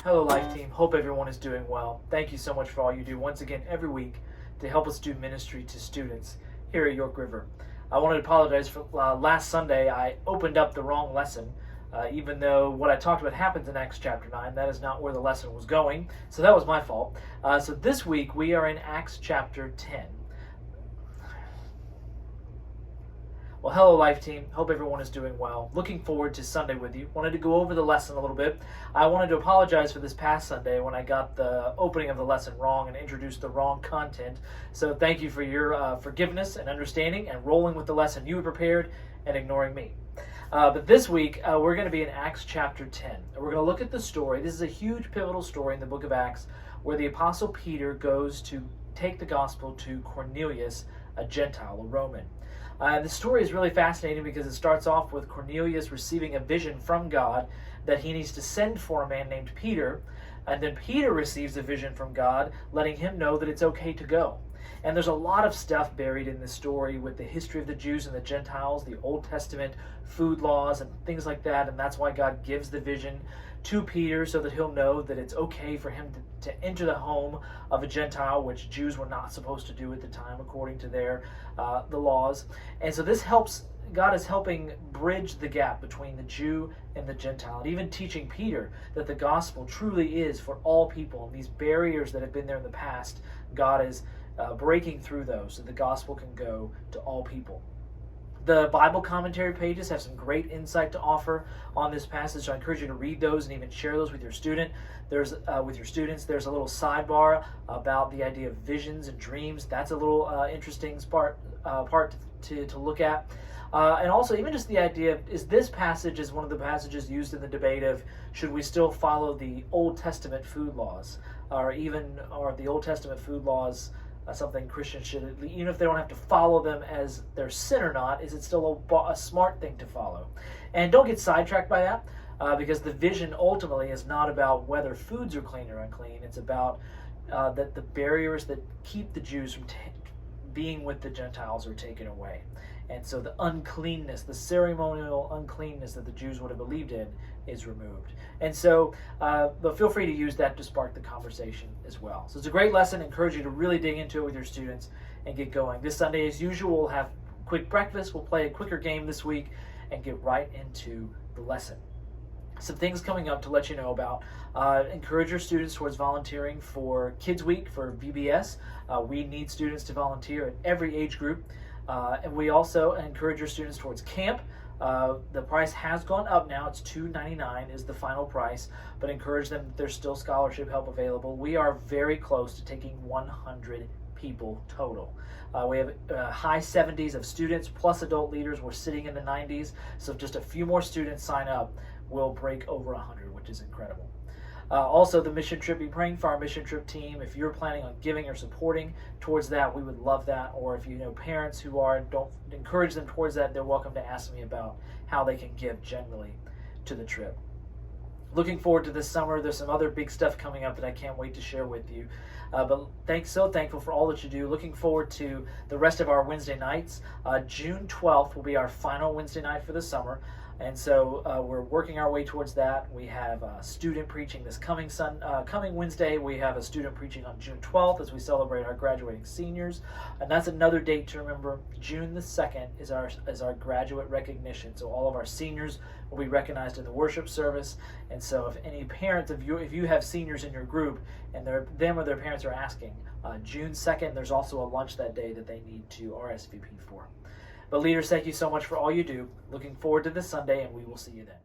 Hello, Life Team. Hope everyone is doing well. Thank you so much for all you do once again every week to help us do ministry to students here at York River. I wanted to apologize for last Sunday. I opened up the wrong lesson. Even though what I talked about happens in Acts chapter 9, that is not where the lesson was going. So that was my fault. So this week we are in Acts chapter 10. Well, hello, Life Team. Hope everyone is doing well. Looking forward to Sunday with you. Wanted to go over the lesson a little bit. I wanted to apologize for this past Sunday when I got the opening of the lesson wrong and introduced the wrong content. So thank you for your forgiveness and understanding and rolling with the lesson you had prepared and ignoring me. But this week, we're going to be in Acts chapter 10. And we're going to look at the story. This is a huge pivotal story in the book of Acts where the Apostle Peter goes to take the gospel to Cornelius, a Gentile, a Roman. The story is really fascinating because it starts off with Cornelius receiving a vision from God that he needs to send for a man named Peter. And then Peter receives a vision from God letting him know that it's okay to go. And there's a lot of stuff buried in this story with the history of the Jews and the Gentiles, the Old Testament food laws and things like that. And that's why God gives the vision to Peter so that he'll know that it's okay for him to enter the home of a Gentile, which Jews were not supposed to do at the time according to their the laws. And so this helps. God is helping bridge the gap between the Jew and the Gentile, and even teaching Peter that the gospel truly is for all people. And these barriers that have been there in the past, God is breaking through those so the gospel can go to all people. The Bible commentary pages have some great insight to offer on this passage, so I encourage you to read those and even share those with your students. There's a little sidebar about the idea of visions and dreams. That's a little interesting part to look at. And also even just the idea of, is this passage is one of the passages used in the debate of should we still follow the Old Testament food laws, or the Old Testament food laws something Christians should, even if they don't have to follow them as their sin or not, is it still a smart thing to follow? And don't get sidetracked by that, because the vision ultimately is not about whether foods are clean or unclean. It's about that the barriers that keep the Jews from being with the Gentiles are taken away. And so the uncleanness, the ceremonial uncleanness that the Jews would have believed in is removed. And so, but feel free to use that to spark the conversation as well. So it's a great lesson. I encourage you to really dig into it with your students and get going. This Sunday, as usual, we'll have quick breakfast. We'll play a quicker game this week and get right into the lesson. Some things coming up to let you know about. Encourage your students towards volunteering for Kids Week, for VBS. We need students to volunteer at every age group. And we also encourage your students towards camp. The price has gone up now. It's $2.99 is the final price, but encourage them that there's still scholarship help available. We are very close to taking 100 people total. We have high 70s of students plus adult leaders. We're sitting in the 90s, so if just a few more students sign up, we'll break over 100, which is incredible. Also, the mission trip, be praying for our mission trip team. If you're planning on giving or supporting towards that, we would love that. Or if you know parents who are, don't encourage them towards that, they're welcome to ask me about how they can give generally to the trip. Looking forward to this summer. There's some other big stuff coming up that I can't wait to share with you. But so thankful for all that you do. Looking forward to the rest of our Wednesday nights. June 12th will be our final Wednesday night for the summer. And so we're working our way towards that. We have a student preaching this coming Wednesday. We have a student preaching on June 12th as we celebrate our graduating seniors. And that's another date to remember. June the 2nd is our graduate recognition. So all of our seniors will be recognized in the worship service. And so if any parents, if you have seniors in your group and them or their parents are asking, June 2nd, there's also a lunch that day that they need to RSVP for. But leaders, thank you so much for all you do. Looking forward to this Sunday, and we will see you then.